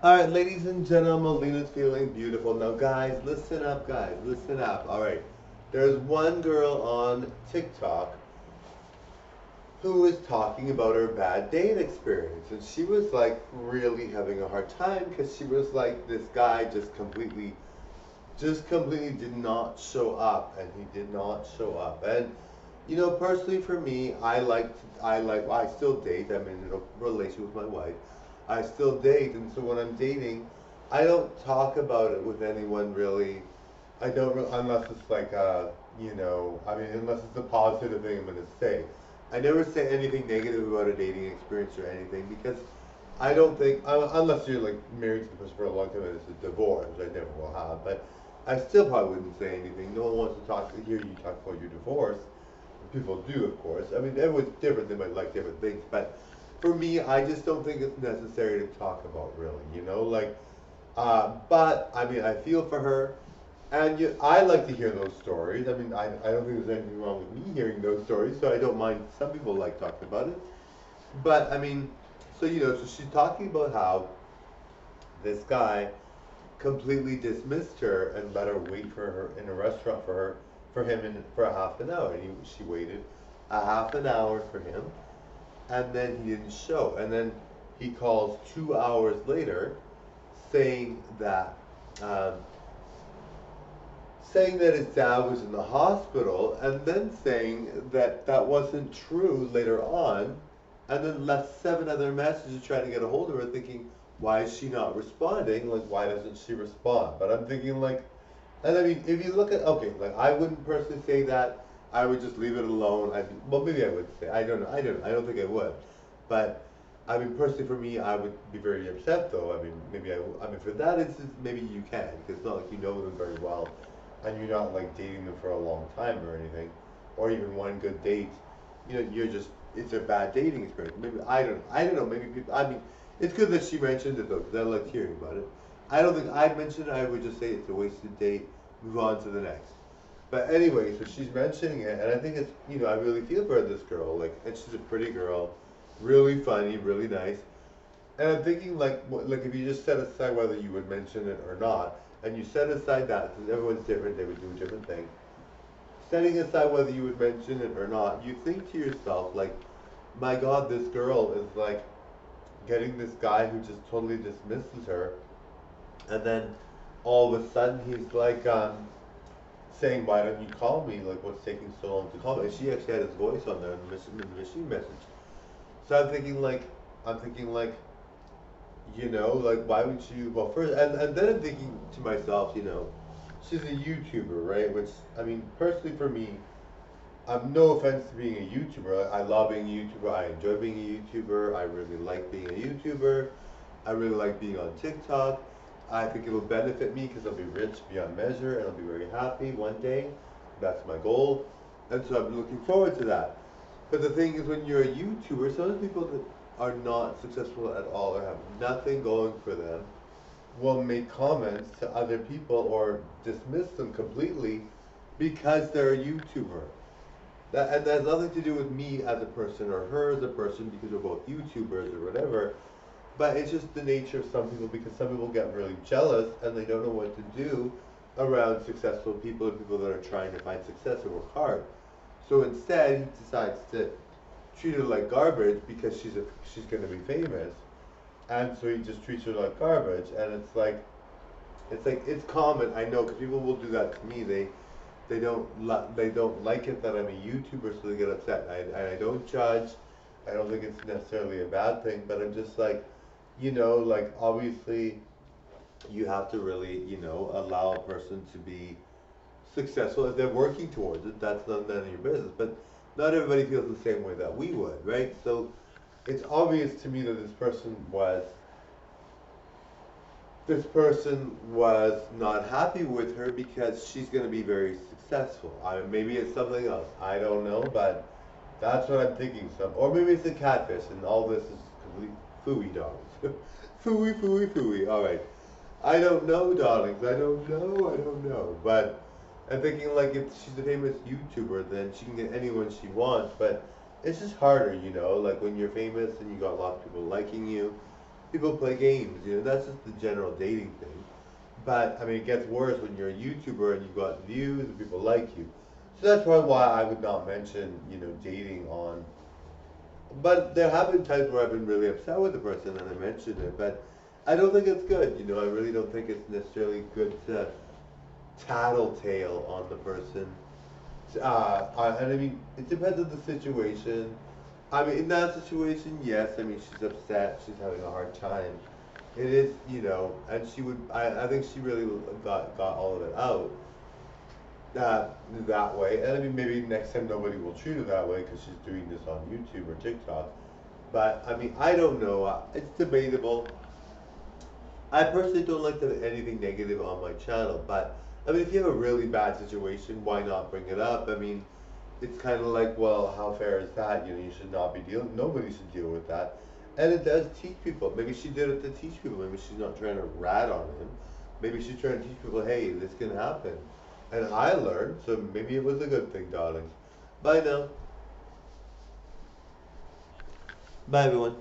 All right, ladies and gentlemen, Lena's feeling beautiful. Now, guys, listen up, guys, listen up. All right, there's one girl on TikTok who was talking about her bad date experience, and she was like really having a hard time because she was like, this guy just completely did not show up, and he did not show up. And personally for me, I still date. I'm in a relation with my wife. I still date, and so when I'm dating, I don't talk about it with anyone really. I don't unless it's like unless it's a positive thing I'm gonna say. I never say anything negative about a dating experience or anything because I don't think unless you're like married to the person for a long time and it's a divorce, which I never will have. But I still probably wouldn't say anything. No one wants to hear you talk about your divorce. People do, of course. I mean, everyone's different. They might like different things, but for me, I just don't think it's necessary to talk about really. But I mean, I feel for her, and I like to hear those stories. I mean, I don't think there's anything wrong with me hearing those stories, so I don't mind. Some people like talking about it, but I mean, so she's talking about how this guy completely dismissed her and let her wait for her in a restaurant for him for a half an hour. And she waited a half an hour for him, and then he didn't show. And then he calls 2 hours later, saying that um, saying that his dad was in the hospital, and then saying that that wasn't true later on, and then left seven other messages trying to get a hold of her, thinking, why is she not responding? Like, why doesn't she respond? But I'm thinking, like, and I mean, if you look at, okay, like, I wouldn't personally say that. I would just leave it alone. Well, maybe I would say. I don't know. I don't think I would. But, I mean, personally for me, I would be very upset, though. I mean, I mean, for that instance, maybe you can, because it's not like you know them very well, and you're not, like, dating them for a long time or anything, or even one good date. You're just, it's a bad dating experience. Maybe, I don't know, maybe people, I mean, it's good that she mentioned it, though, because I liked hearing about it. I don't think I'd mention it. I would just say it's a wasted date. Move on to the next. But anyway, so she's mentioning it, and I think it's I really feel for this girl. Like, and she's a pretty girl, really funny, really nice. And I'm thinking like if you just set aside whether you would mention it or not, and you set aside that because everyone's different, they would do a different thing. Setting aside whether you would mention it or not, you think to yourself like, my God, this girl is like getting this guy who just totally dismisses her, and then all of a sudden he's like saying, "Why don't you call me? Like, what's taking so long to call me?" And she actually had his voice on there in the machine message. So I'm thinking like, like why would you? Well, first, and then I'm thinking to myself, she's a YouTuber, right? Which I mean, personally for me, I'm no offense to being a YouTuber. I love being a YouTuber. I enjoy being a YouTuber. I really like being a YouTuber. I really like being on TikTok. I think it'll benefit me because I'll be rich beyond measure and I'll be very happy one day. That's my goal. And so I'm looking forward to that. But the thing is, when you're a YouTuber, some of the people that are not successful at all or have nothing going for them will make comments to other people or dismiss them completely because they're a YouTuber. And that has nothing to do with me as a person or her as a person because we're both YouTubers or whatever. But it's just the nature of some people because some people get really jealous and they don't know what to do around successful people and people that are trying to find success and work hard. So instead, he decides to treat her like garbage because she's going to be famous, and so he just treats her like garbage. And it's common. I know because people will do that to me. They don't like it that I'm a YouTuber, so they get upset. I don't judge. I don't think it's necessarily a bad thing, but I'm just like, like obviously you have to really, allow a person to be successful if they're working towards it. That's none of your business. But not everybody feels the same way that we would, right? So it's obvious to me that this person was not happy with her because she's going to be very successful. Maybe it's something else. I don't know, but that's what I'm thinking. Or maybe it's a catfish, and all this is complete fooey dogs. Fooey, fooey, fooey. All right. I don't know, darlings. I don't know. I don't know. But I'm thinking like if she's a famous YouTuber, then she can get anyone she wants. But it's just harder, Like when you're famous and you got a lot of people liking you, people play games, you know, that's just the general dating thing. But I mean, it gets worse when you're a YouTuber and you've got views and people like you. So that's probably why I would not mention, you know, dating on. But there have been times where I've been really upset with the person and I mentioned it, but I don't think it's good. You know, I really don't think it's necessarily good to tattletale on the person. And I mean, it depends on the situation. I mean, in that situation, yes. I mean, she's upset. She's having a hard time. It is, you know, and she would. I think she really got all of it out that way. And I mean, maybe next time nobody will treat her that way because she's doing this on YouTube or TikTok. But I mean, I don't know. It's debatable. I personally don't like to have anything negative on my channel, but I mean, if you have a really bad situation, why not bring it up? I mean, it's kind of like, well, how fair is that? You know, you should not be dealing. Nobody should deal with that, and it does teach people. Maybe she did it to teach people. Maybe she's not trying to rat on him. Maybe she's trying to teach people, hey, this can happen, and I learned. So maybe it was a good thing, darlings. Bye now. Bye, everyone.